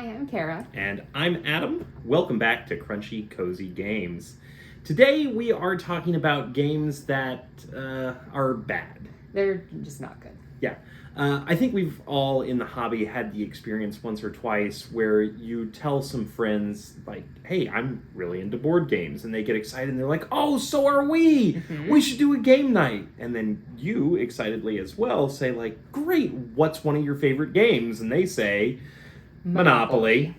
I'm Kara. And I'm Adam. Welcome back to Crunchy Cozy Games. Today we are talking about games that are bad. They're just not good. Yeah. I think we've all in the hobby had the experience once or twice where you tell some friends, like, hey, I'm really into board games. And they get excited and they're like, oh, so are we. Mm-hmm. We should do a game night. And then you, excitedly as well, say, like, great, what's one of your favorite games? And they say, Monopoly.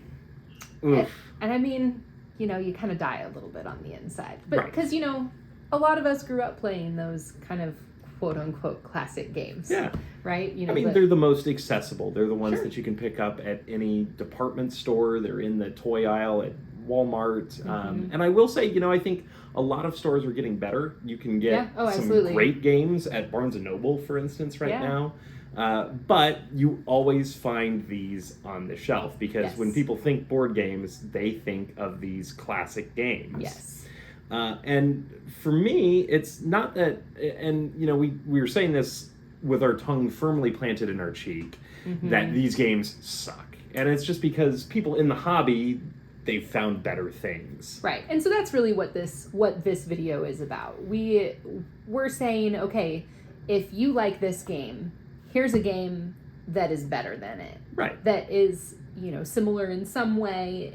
Oof. And I mean, you know, you kind of die a little bit on the inside. But because, you know, a lot of us grew up playing those kind of quote-unquote classic games. Yeah. Right? You know, I mean, they're the most accessible. They're the ones that you can pick up at any department store. They're in the toy aisle at Walmart. Mm-hmm. And I will say, you know, I think a lot of stores are getting better. You can get some great games at Barnes & Noble, for instance, right now. But you always find these on the shelf because when people think board games, they think of these classic games. Yes. And for me, it's not that, and you know, we were saying this with our tongue firmly planted in our cheek, that these games suck. And it's just because people in the hobby, they've found better things. Right. And so that's really what this video is about. We're saying, okay, if you like this game, here's a game that is better than it. Right. That is, you know, similar in some way,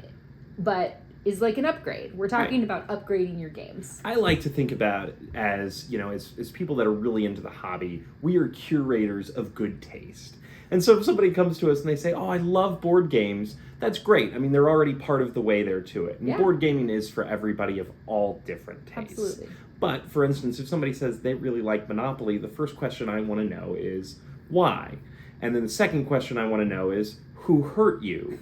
but is like an upgrade. We're talking about upgrading your games. I like to think about it as, you know, as people that are really into the hobby, we are curators of good taste. And so if somebody comes to us and they say, oh, I love board games, that's great. I mean, they're already part of the way there to it. And board gaming is for everybody of all different tastes. Absolutely. But, for instance, if somebody says they really like Monopoly, the first question I want to know is, why? And then the second question I want to know is, who hurt you?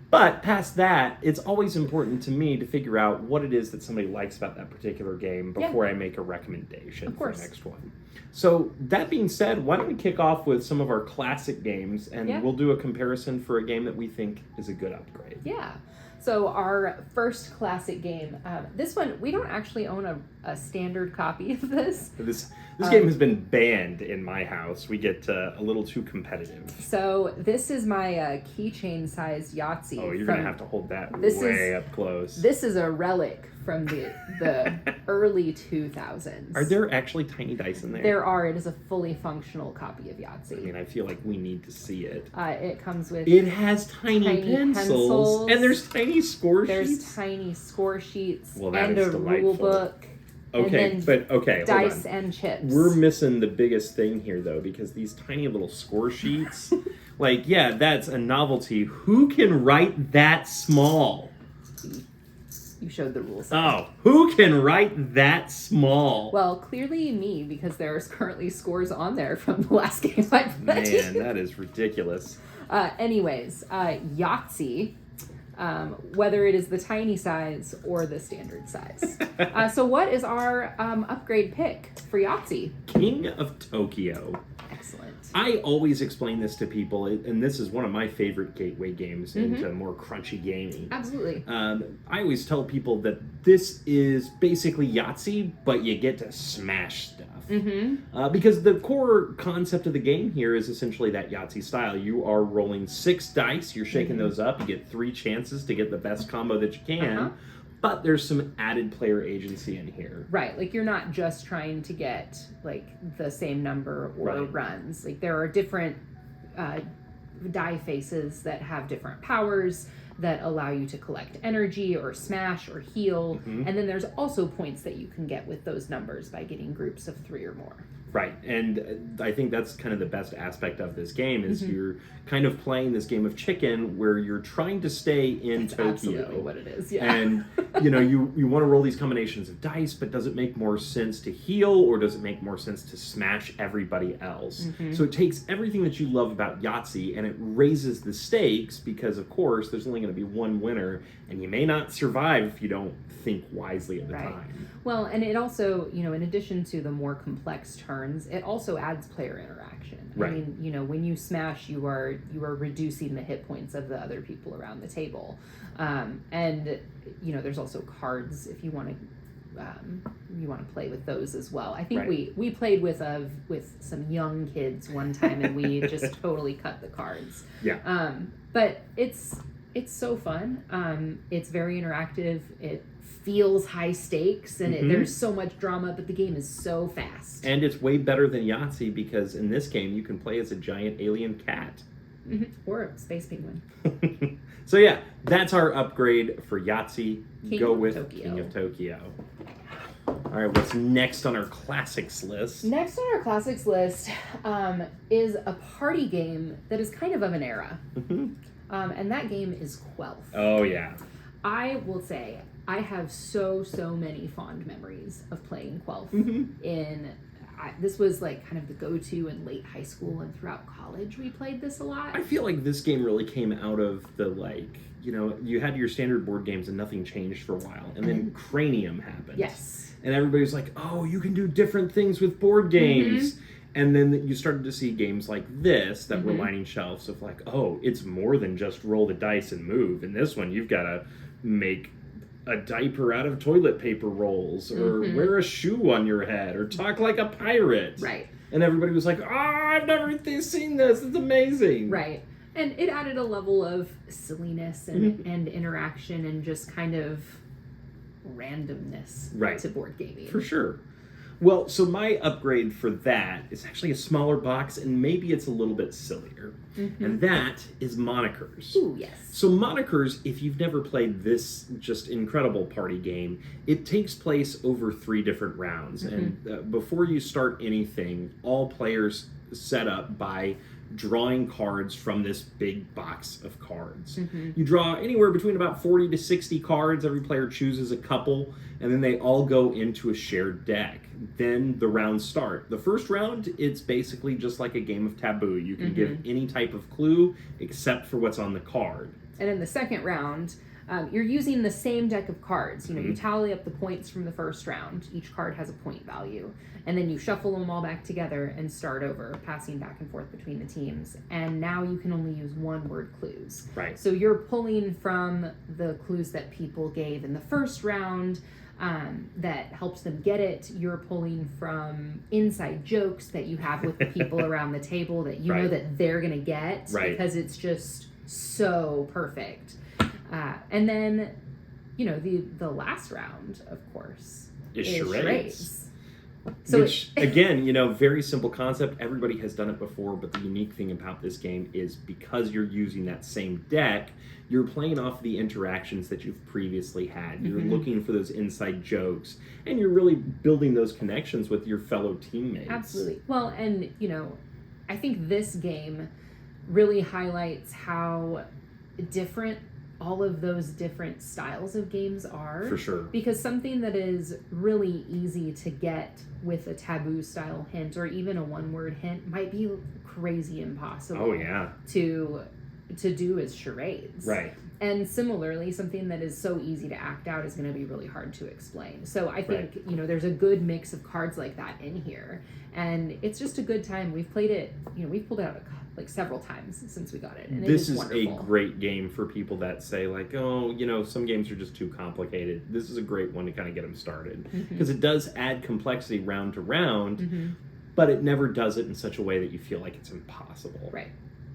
But past that, it's always important to me to figure out what it is that somebody likes about that particular game before I make a recommendation for the next one. So that being said, why don't we kick off with some of our classic games, and we'll do a comparison for a game that we think is a good upgrade. Yeah. So our first classic game, this one, we don't actually own a standard copy of this. This game has been banned in my house. We get a little too competitive. So this is my keychain size Yahtzee. Oh, you're going to have to hold that way up close. This is a relic from the early 2000s. Are there actually tiny dice in there? There are. It is a fully functional copy of Yahtzee. I mean, I feel like we need to see it. It comes with... It has tiny pencils. And there's tiny score sheets. There's tiny score sheets. Well, that and is a delightful. rule book. Okay, dice and chips. We're missing the biggest thing here, though, because these tiny little score sheets, like, yeah, that's a novelty. Who can write that small? You showed the rules. Oh, who can write that small? Well, clearly me, because there's currently scores on there from the last game I played. Man, that is ridiculous. Anyways, Yahtzee, whether it is the tiny size or the standard size. So what is our upgrade pick for Yahtzee? King of Tokyo. Excellent. I always explain this to people, and this is one of my favorite gateway games into more crunchy gaming. Absolutely. I always tell people that this is basically Yahtzee, but you get to smash stuff. Because the core concept of the game here is essentially that Yahtzee style. You are rolling 6 dice, you're shaking those up, you get 3 chances to get the best combo that you can. But there's some added player agency in here. Right, like you're not just trying to get like the same number or runs. Like there are different die faces that have different powers that allow you to collect energy or smash or heal. And then there's also points that you can get with those numbers by getting groups of 3 or more. Right, and I think that's kind of the best aspect of this game is you're kind of playing this game of chicken where you're trying to stay in Tokyo. Absolutely what it is, yeah. And, you know, you want to roll these combinations of dice, but does it make more sense to heal or does it make more sense to smash everybody else? So it takes everything that you love about Yahtzee and it raises the stakes because, of course, there's only going to be one winner and you may not survive if you don't think wisely at the time. Well, and it also, you know, in addition to the more complex turns, it also adds player interaction. I mean, you know, when you smash, you are reducing the hit points of the other people around the table. And, you know, there's also cards if you want to you want to play with those as well. I think Right. we played with some young kids one time, and we just totally cut the cards. Yeah. But it's so fun. It's very interactive. It feels high stakes, and there's so much drama, but the game is so fast. And it's way better than Yahtzee because in this game you can play as a giant alien cat. Or a space penguin. So yeah, that's our upgrade for Yahtzee. King Go of with Tokyo. King of Tokyo. All right, what's next on our classics list? Next on our classics list is a party game that is kind of an era. And that game is Quelf. Oh yeah. I will say I have so many fond memories of playing Quelf. This was like kind of the go-to in late high school and throughout college. We played this a lot. I feel like this game really came out of the you had your standard board games and nothing changed for a while, and then Cranium happened. Yes. And everybody's like, oh, you can do different things with board games. And then you started to see games like this that were lining shelves of like, oh, it's more than just roll the dice and move. In this one, you've got to make a diaper out of toilet paper rolls, or wear a shoe on your head, or talk like a pirate. Right. And everybody was like, oh, I've never seen this. It's amazing. Right. And it added a level of silliness and interaction and just kind of randomness to board gaming. For sure. Well, so my upgrade for that is actually a smaller box, and maybe it's a little bit sillier. And that is Monikers. Ooh, yes. So Monikers, if you've never played this just incredible party game, it takes place over 3 different rounds. And before you start anything, all players set up by drawing cards from this big box of cards. You draw anywhere between about 40 to 60 cards. Every player chooses a couple, and then they all go into a shared deck. Then the rounds start. The first round, it's basically just like a game of Taboo. You can give any type of clue except for what's on the card. And in the second round, you're using the same deck of cards. You tally up the points from the first round. Each card has a point value. And then you shuffle them all back together and start over, passing back and forth between the teams. And now you can only use one-word clues. Right. So you're pulling from the clues that people gave in the first round that helps them get it. You're pulling from inside jokes that you have with the people around the table that you know that they're going to get because it's just so perfect. And then, the last round, of course, is charades. So which, again, very simple concept. Everybody has done it before, but the unique thing about this game is because you're using that same deck, you're playing off the interactions that you've previously had. You're looking for those inside jokes, and you're really building those connections with your fellow teammates. Absolutely. Well, and, I think this game really highlights how different all of those different styles of games are. For sure. Because something that is really easy to get with a Taboo style hint or even a one-word hint might be crazy impossible to do as charades. Right. And similarly, something that is so easy to act out is going to be really hard to explain. So I think, there's a good mix of cards like that in here. And it's just a good time. We've played it, we've pulled it out several times since we got it. And this is wonderful. A great game for people that say like, oh, some games are just too complicated. This is a great one to kind of get them started. Because it does add complexity round to round, but it never does it in such a way that you feel like it's impossible. Right.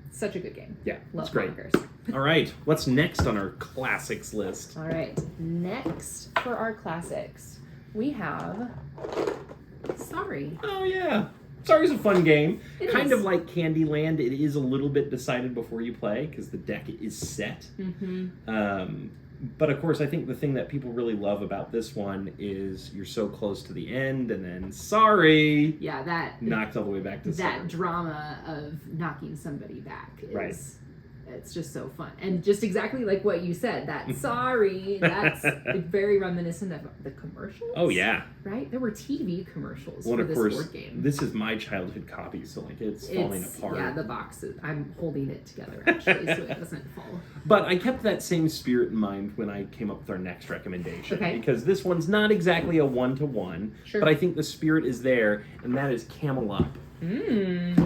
Such a good game. Yeah, Love it's great. Monikers. All right, what's next on our classics list? All right, next for our classics, we have Sorry. Oh, yeah. Sorry's a fun game. It kind is. of like Candyland, it is a little bit decided before you play because the deck is set. But of course, I think the thing that people really love about this one is you're so close to the end, and then sorry, knocked all the way back to that zero. drama of knocking somebody back is it's just so fun, and just exactly like what you said. That sorry, that's very reminiscent of the commercials. Oh yeah, right. There were TV commercials well, for of this course, board game. This is my childhood copy, so like it's falling apart. Yeah, the boxes. I'm holding it together actually, so it doesn't fall. But I kept that same spirit in mind when I came up with our next recommendation. Okay. Because this one's not exactly a one-to-one, Sure. but I think the spirit is there, and that is Camel Up.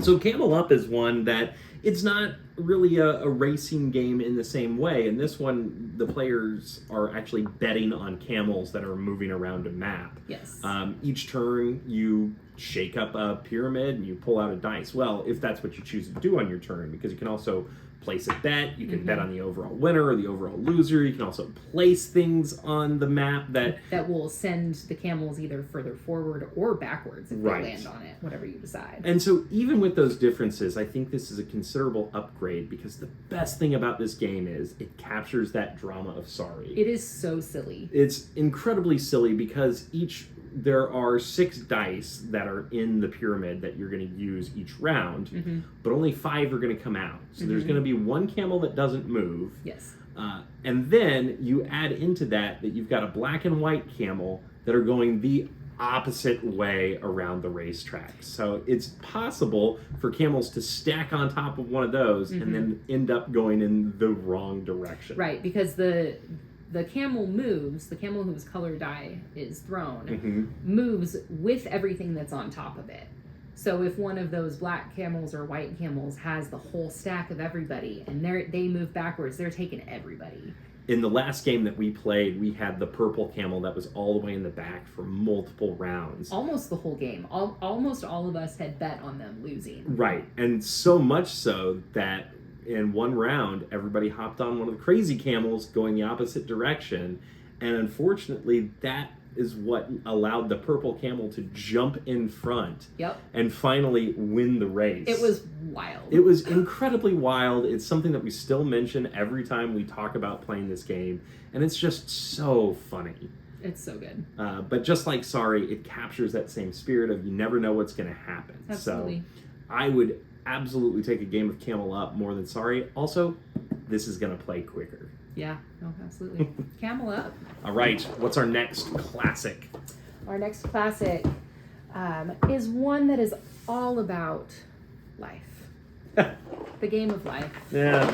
So Camel Up is one that it's not really a racing game in the same way. In this one, the players are actually betting on camels that are moving around a map. Yes. Each turn, you shake up a pyramid and you pull out a dice. Well, if that's what you choose to do on your turn, because you can also place a bet. You can bet on the overall winner or the overall loser. You can also place things on the map that will send the camels either further forward or backwards if they land on it, whatever you decide. And so even with those differences, I think this is a considerable upgrade, because the best thing about this game is it captures that drama of sorry. It is so silly. It's incredibly silly because there are 6 dice that are in the pyramid that you're going to use each round, but only 5 are going to come out. So there's going to be 1 camel that doesn't move. Yes. And then you add into that you've got a black and white camel that are going the opposite way around the racetrack. So it's possible for camels to stack on top of one of those and then end up going in the wrong direction. Right, because the camel moves, the camel whose color die is thrown, moves with everything that's on top of it. So if one of those black camels or white camels has the whole stack of everybody and they move backwards, they're taking everybody. In the last game that we played, we had the purple camel that was all the way in the back for multiple rounds. Almost the whole game. Almost all of us had bet on them losing. Right, and so much so that in one round, everybody hopped on one of the crazy camels going the opposite direction, and unfortunately, that is what allowed the purple camel to jump in front and finally win the race. It was wild. It was incredibly wild. It's something that we still mention every time we talk about playing this game, and it's just so funny. It's so good. But just like Sorry, it captures that same spirit of you never know what's going to happen. Absolutely. So I would absolutely take a game of Camel Up more than Sorry. Also, this is going to play quicker. Yeah, no, absolutely. Camel Up. All right, what's our next classic? Our next classic is one that is all about life. The game of life. Yeah.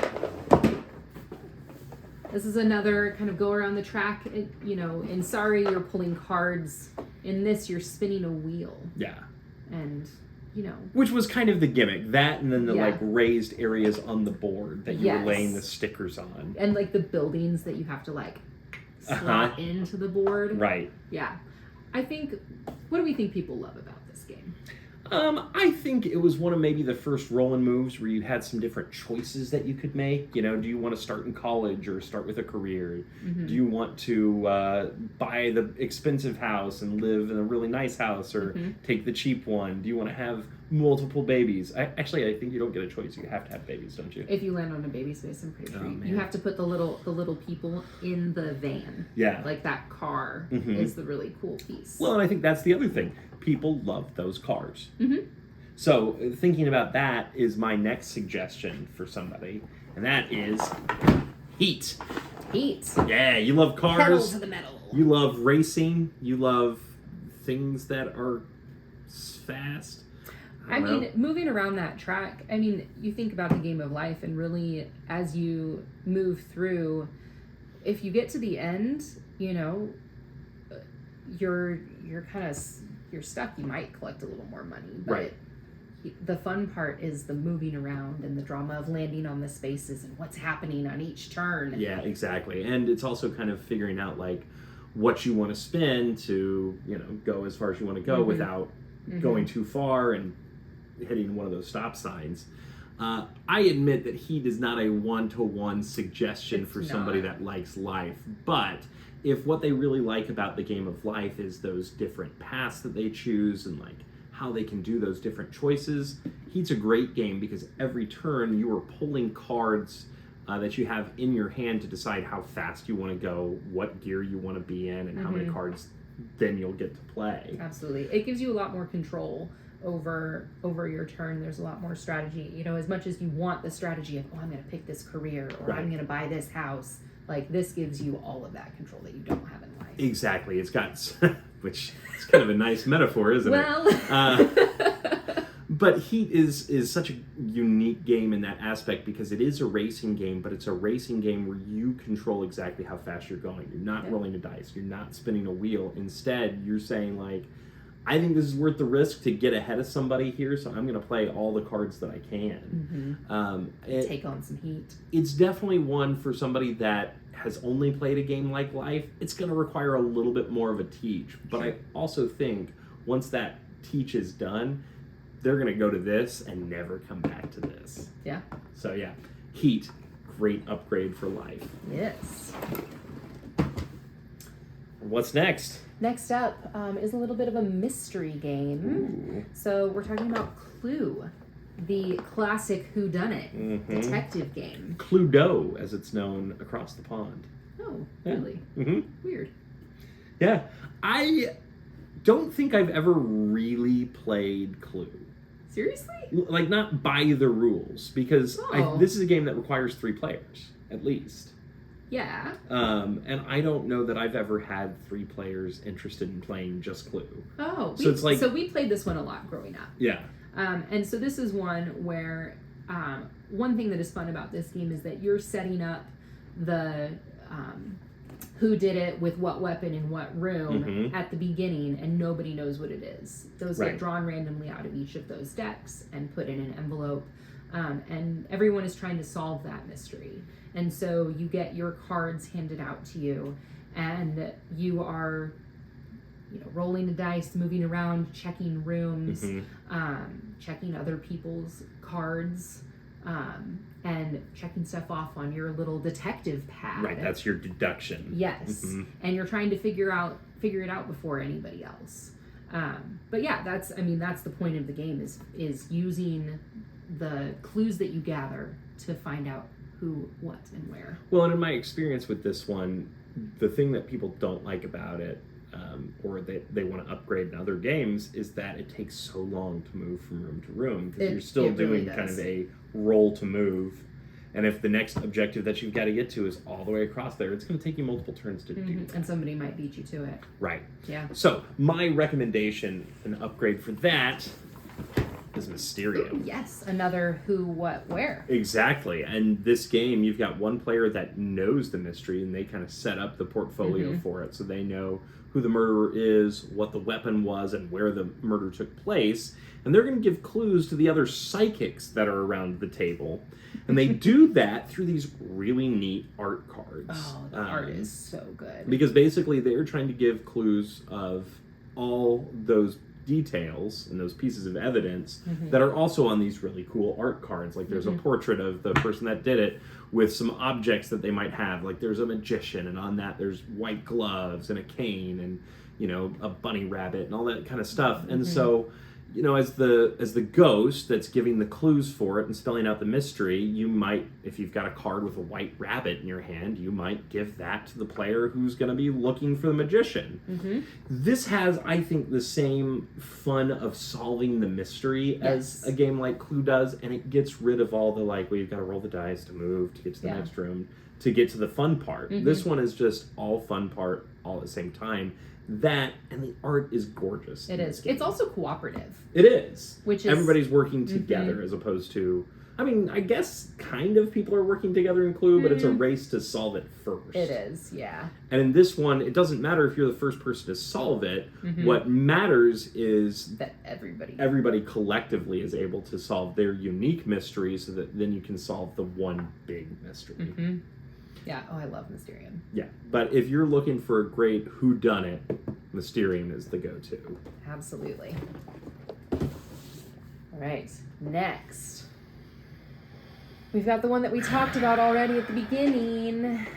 This is another kind of go around the track. In Sorry, you're pulling cards. In this, you're spinning a wheel. Yeah. And, which was kind of the gimmick. That and then the like raised areas on the board that you were laying the stickers on. And like the buildings that you have to like slot into the board. Right. Yeah. What do we think people love about this game? I think it was one of maybe the first roll-in moves where you had some different choices that you could make. Do you want to start in college or start with a career? Do you want to buy the expensive house and live in a really nice house, or take the cheap one? Do you want to have multiple babies? I think you don't get a choice. You have to have babies, don't you? If you land on a baby space, I'm pretty sure you have to put the little people in the van. Yeah. Like that car is the really cool piece. Well, and I think that's the other thing. People love those cars. So thinking about that is my next suggestion for somebody, and that is Heat. Heat. Yeah, you love cars. Pedal to the metal. You love racing. You love things that are fast. I mean, moving around that track, you think about the game of life, and really, as you move through, if you get to the end, you're stuck. You might collect a little more money, but the fun part is the moving around and the drama of landing on the spaces and what's happening on each turn. Yeah, exactly. And it's also kind of figuring out like what you want to spend to, go as far as you want to go without going too far and hitting one of those stop signs. I admit that Heat is not a one-to-one suggestion for somebody that likes life, but if what they really like about the game of life is those different paths that they choose and like how they can do those different choices, Heat's a great game because every turn you are pulling cards that you have in your hand to decide how fast you want to go, what gear you want to be in, and how many cards then you'll get to play. Absolutely. It gives you a lot more control over your turn. There's a lot more strategy. As much as you want the strategy of, I'm going to pick this career, or I'm going to buy this house, like this gives you all of that control that you don't have in life. Exactly. It's got, which is kind of a nice metaphor, isn't it? But Heat is such a unique game in that aspect because it is a racing game, but it's a racing game where you control exactly how fast you're going. You're not rolling a dice. You're not spinning a wheel. Instead, you're saying like, I think this is worth the risk to get ahead of somebody here, so I'm going to play all the cards that I can. Take on some heat. It's definitely one for somebody that has only played a game like Life. It's going to require a little bit more of a teach, but I also think once that teach is done, they're going to go to this and never come back to this. Yeah. So yeah, Heat, great upgrade for Life. Yes. What's next? Next up is a little bit of a mystery game. Ooh. So we're talking about Clue, the classic whodunit detective game. Cluedo, as it's known across the pond. Oh, really? Weird. Yeah. I don't think I've ever really played Clue. Seriously? Like, not by the rules, because this is a game that requires 3 players, at least. Yeah. And I don't know that I've ever had 3 players interested in playing just Clue. Oh, so it's like, so we played this one a lot growing up. Yeah. And so this is one where one thing that is fun about this game is that you're setting up the who did it with what weapon in what room at the beginning, and nobody knows what it is. Those get drawn randomly out of each of those decks and put in an envelope, and everyone is trying to solve that mystery. And so you get your cards handed out to you, and you are, rolling the dice, moving around, checking rooms, checking other people's cards, and checking stuff off on your little detective pad. Right, that's your deduction. Yes, and you're trying to figure it out before anybody else. But yeah, that's the point of the game is using the clues that you gather to find out who, what, and where. Well, and in my experience with this one, the thing that people don't like about it, or they want to upgrade in other games, is that it takes so long to move from room to room, because you're still doing kind of a roll to move. And if the next objective that you've got to get to is all the way across there, it's going to take you multiple turns to do that. And somebody might beat you to it. Right. Yeah. So, my recommendation, an upgrade for that, is Mysterium. Ooh, yes, another who, what, where. Exactly. And this game, you've got one player that knows the mystery, and they kind of set up the portfolio for it, so they know who the murderer is, what the weapon was, and where the murder took place. And they're going to give clues to the other psychics that are around the table. And they do that through these really neat art cards. Oh, the art is so good. Because basically they're trying to give clues of all those details and those pieces of evidence that are also on these really cool art cards. Like there's a portrait of the person that did it with some objects that they might have. Like there's a magician, and on that there's white gloves and a cane and, a bunny rabbit and all that kind of stuff. And so, as the ghost that's giving the clues for it and spelling out the mystery, you might, if you've got a card with a white rabbit in your hand, you might give that to the player who's going to be looking for the magician. This has, I think, the same fun of solving the mystery as a game like Clue does, and it gets rid of all the, you've got to roll the dice to move, to get to the next room, to get to the fun part. This one is just all fun part all at the same time. That, and the art is gorgeous. It is. It's also cooperative. It is. Which is... Everybody's working together as opposed to... I guess kind of people are working together in Clue, but it's a race to solve it first. It is, yeah. And in this one, it doesn't matter if you're the first person to solve it. What matters is... that everybody collectively is able to solve their unique mystery, so that then you can solve the one big mystery. Yeah, I love Mysterium. Yeah, but if you're looking for a great whodunit, Mysterium is the go-to. Absolutely. All right, next. We've got the one that we talked about already at the beginning.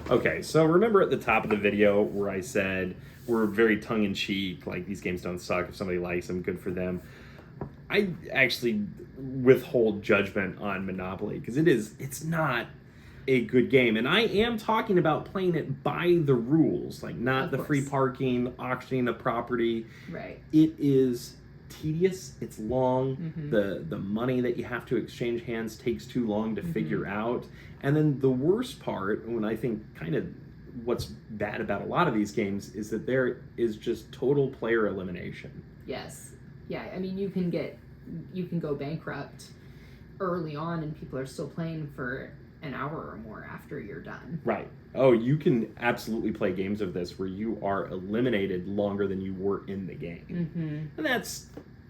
Okay, so remember at the top of the video where I said we're very tongue-in-cheek, like these games don't suck, if somebody likes them, good for them. I actually withhold judgment on Monopoly, because it's not a good game, and I am talking about playing it by the rules, like not the free parking, auctioning a property. Right. It is tedious, it's long, the money that you have to exchange hands takes too long to figure out, and then the worst part, when I think kind of what's bad about a lot of these games, is that there is just total player elimination. Yes. Yeah, you can go bankrupt early on and people are still playing for an hour or more after you're done. Right. Oh, you can absolutely play games of this where you are eliminated longer than you were in the game. And that's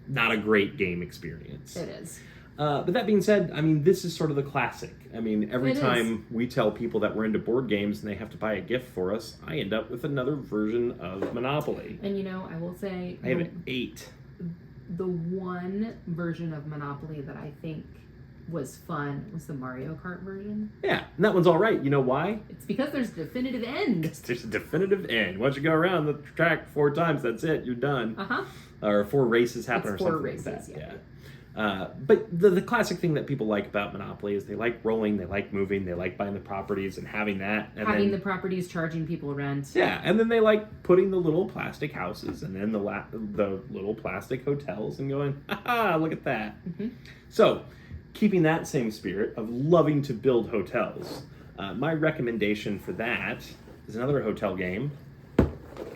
not a great game experience. It is. But that being said, I mean, this is sort of the classic. I mean, every time we tell people that we're into board games and they have to buy a gift for us, I end up with another version of Monopoly. And I will say... I have 8. The one version of Monopoly that I think was fun was the Mario Kart version. Yeah, and that one's all right. You know why? It's because there's a definitive end. There's a definitive end. Once you go around the track 4 times, that's it. You're done. Or 4 races happen, or something like that. But the classic thing that people like about Monopoly is they like rolling, they like moving, they like buying the properties and having that. And having the properties, charging people rent. Yeah, and then they like putting the little plastic houses and then the little plastic hotels and going, ha, look at that. So, keeping that same spirit of loving to build hotels, my recommendation for that is another hotel game,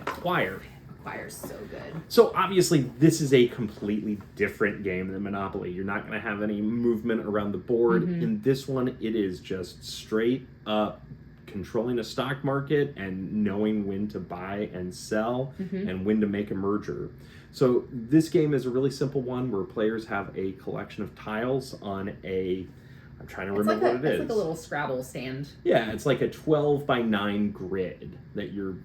Acquire. Acquire's so good. So obviously this is a completely different game than Monopoly. You're not going to have any movement around the board. In this one, it is just straight up controlling a stock market and knowing when to buy and sell and when to make a merger. So this game is a really simple one where players have a collection of tiles on a... I'm trying to remember what it is. It's like a little Scrabble stand. Yeah, it's like a 12 by 9 grid that you're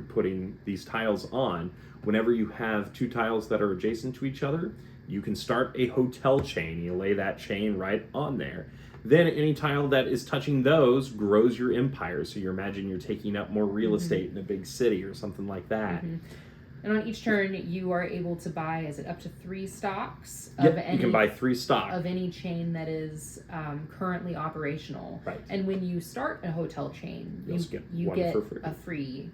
putting these tiles on. Whenever you have 2 tiles that are adjacent to each other, you can start a hotel chain. You lay that chain right on there. Then any tile that is touching those grows your empire. So you imagine you're taking up more real estate in a big city or something like that. And on each turn, you are able to buy, is it up to 3 stocks? Of any, you can buy 3 stocks. Of any chain that is currently operational. Right. And when you start a hotel chain, you get a free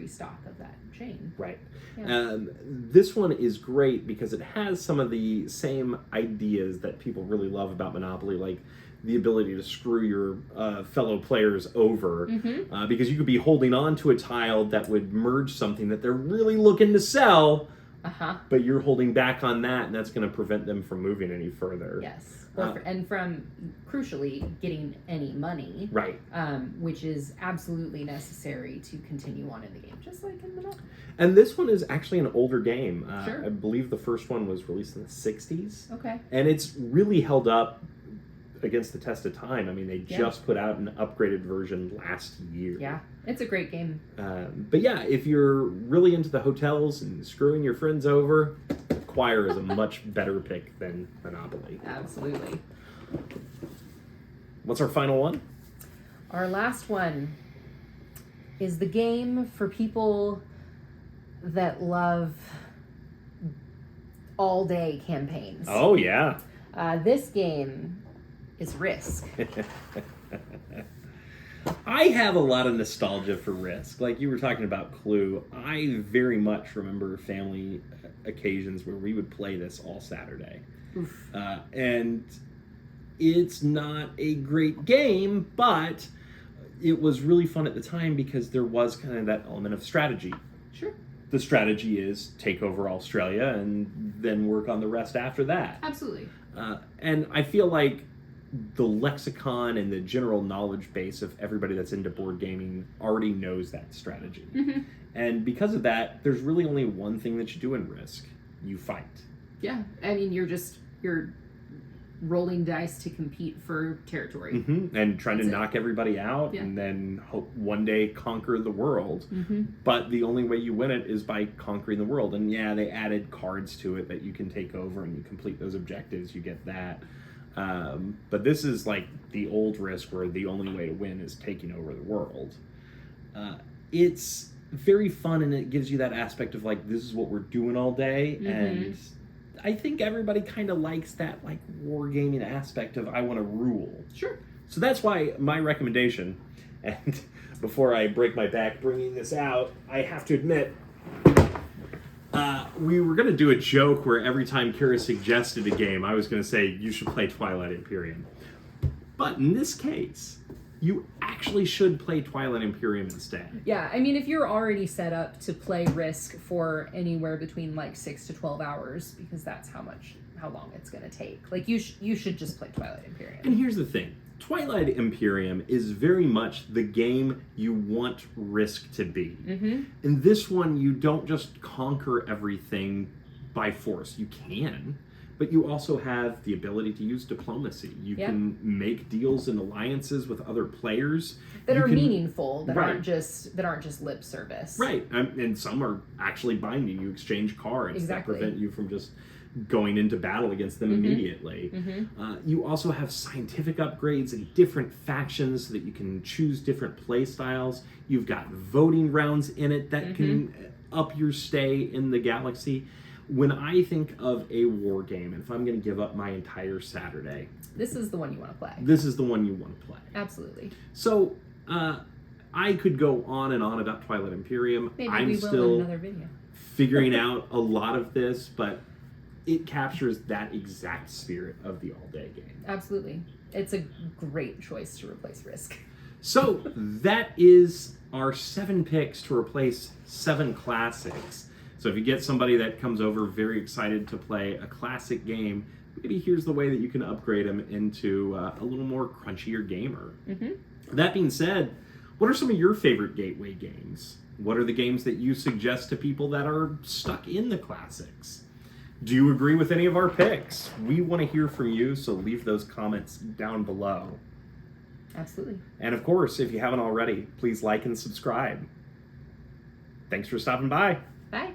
stock of that chain. Right. Yeah. This one is great because it has some of the same ideas that people really love about Monopoly, like the ability to screw your fellow players over, because you could be holding on to a tile that would merge something that they're really looking to sell, but you're holding back on that, and that's going to prevent them from moving any further. Yes. And from, crucially, getting any money. Right. Which is absolutely necessary to continue on in the game, just like in Monopoly. And this one is actually an older game. Sure. I believe the first one was released in the 60s. Okay. And it's really held up against the test of time. I mean, they just put out an upgraded version last year. Yeah, it's a great game. But yeah, if you're really into the hotels and screwing your friends over, Acquire is a much better pick than Monopoly. Absolutely. What's our final one? Our last one is the game for people that love all-day campaigns. Oh, yeah. This game is Risk. I have a lot of nostalgia for Risk. Like you were talking about Clue, I very much remember family occasions where we would play this all Saturday. And it's not a great game, but it was really fun at the time because there was kind of that element of strategy. Sure. The strategy is take over Australia and then work on the rest after that. Absolutely. And I feel like the lexicon and the general knowledge base of everybody that's into board gaming already knows that strategy. And because of that, there's really only one thing that you do in Risk. You fight. Yeah. I mean, you're rolling dice to compete for territory. And trying to knock everybody out and then hope one day conquer the world. But the only way you win it is by conquering the world. And yeah, they added cards to it that you can take over and you complete those objectives. You get that. But this is like the old Risk where the only way to win is taking over the world. It's very fun and it gives you that aspect of like, this is what we're doing all day. And I think everybody kind of likes that like wargaming aspect of I want to rule. Sure. So that's why my recommendation, and before I break my back bringing this out, I have to admit, we were going to do a joke where every time Kara suggested a game, I was going to say, you should play Twilight Imperium. But in this case, you actually should play Twilight Imperium instead. Yeah, I mean, if you're already set up to play Risk for anywhere between like 6 to 12 hours, because that's how long it's going to take. Like, you should just play Twilight Imperium. And here's the thing. Twilight Imperium is very much the game you want Risk to be. In this one, you don't just conquer everything by force. You can, but you also have the ability to use diplomacy. You can make deals and alliances with other players that are meaningful, that aren't just lip service. Right, and some are actually binding. You exchange cards that prevent you from just going into battle against them immediately. You also have scientific upgrades and different factions so that you can choose different play styles. You've got voting rounds in it that can up your stay in the galaxy. When I think of a war game, and if I'm going to give up my entire Saturday, this is the one you want to play. This is the one you want to play. Absolutely. So, I could go on and on about Twilight Imperium. Maybe I'm we will still in another video. figuring out a lot of this, but it captures that exact spirit of the all-day game. Absolutely. It's a great choice to replace Risk. So, that is our 7 picks to replace 7 classics. So if you get somebody that comes over very excited to play a classic game, maybe here's the way that you can upgrade them into a little more crunchier gamer. That being said, what are some of your favorite gateway games? What are the games that you suggest to people that are stuck in the classics? Do you agree with any of our picks? We want to hear from you, so leave those comments down below. Absolutely. And of course, if you haven't already, please like and subscribe. Thanks for stopping by. Bye.